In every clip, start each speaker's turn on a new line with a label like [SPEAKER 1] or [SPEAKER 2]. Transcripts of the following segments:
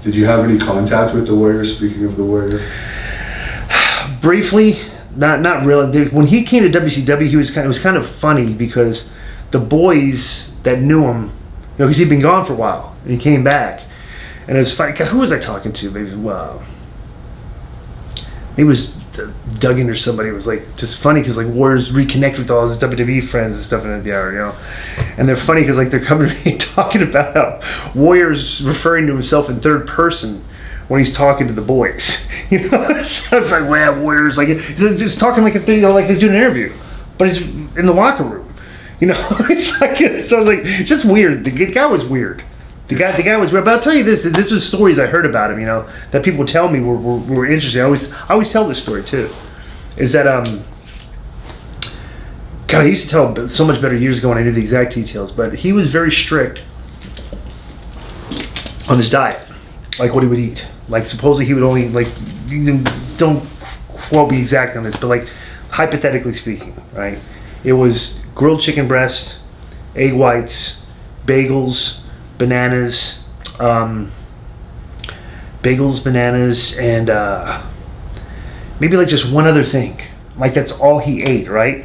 [SPEAKER 1] Did you have any contact with the Warrior? Speaking of the Warrior,
[SPEAKER 2] briefly, not really. When he came to WCW, it was kind of funny because the boys that knew him, because he'd been gone for a while, and he came back, and it was funny. Who was I talking to? Maybe it was Duggan or somebody. It was like just funny because like Warriors reconnect with all his WWE friends and stuff in the hour, and they're funny because like they're coming to me talking about how Warriors referring to himself in third person when he's talking to the boys. So it's like, well, Warriors, like he's just talking like like he's doing an interview, but he's in the locker room. It's like it's just weird. The guy was weird. The guy was weird. But I'll tell you this was stories I heard about him, that people tell me were interesting. I always tell this story too. Is that God, I used to tell so much better years ago when I knew the exact details, but he was very strict on his diet, like what he would eat. Like supposedly he would only don't quote me exactly on this, but like hypothetically speaking, right? It was grilled chicken breast, egg whites, bagels, bananas, and maybe like just one other thing. Like that's all he ate, right?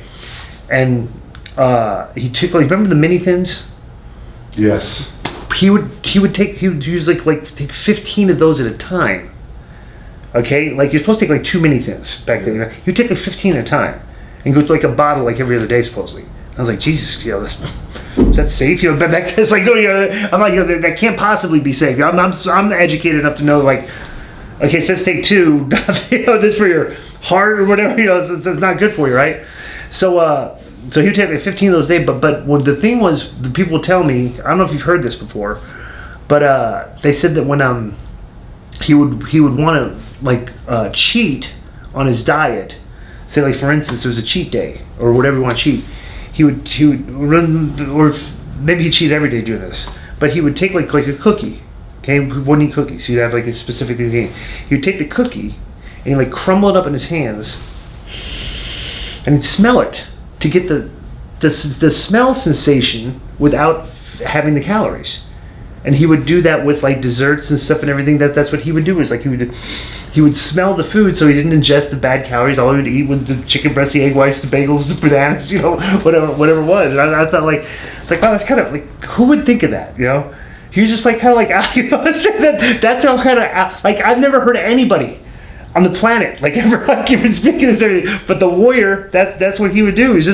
[SPEAKER 2] And he took remember the mini thins?
[SPEAKER 1] yes.
[SPEAKER 2] He would use like take 15 of those at a time. Okay, like you're supposed to take like 2 mini thins back then. He would take like 15 at a time and go to like a bottle like every other day supposedly. I was like, Jesus, is that safe? But back then it's like, no, I'm like, that can't possibly be safe. I'm educated enough to know like, okay, it says take 2. This for your heart or whatever. It's not good for you, right? So he would take like 15 of those days. But what the thing was, the people tell me, I don't know if you've heard this before, but they said that when he would want to cheat on his diet. Say like for instance, it was a cheat day or whatever you want to cheat. He would run, or maybe he'd cheat every day doing this. But he would take like a cookie. Okay, he wouldn't eat cookies. So he'd have like a specific thing to eat. He would take the cookie and he'd like crumble it up in his hands and he'd smell it to get the smell sensation without having the calories. And he would do that with like desserts and stuff and everything. That's what he would do. Is like he would smell the food so he didn't ingest the bad calories. All he would eat was the chicken breast, the egg whites, the bagels, the bananas, whatever it was. And I thought like, it's like, wow, that's kind of like, who would think of that, He was just like kind of like, that's how kind of, like I've never heard of anybody on the planet like ever like even speaking this everything. But the Warrior, that's what he would do. He was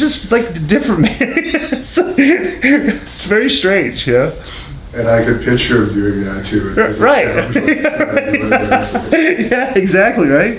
[SPEAKER 2] just like different, man. It's very strange,
[SPEAKER 1] And I could picture him doing that too.
[SPEAKER 2] Right. Yeah, exactly, right?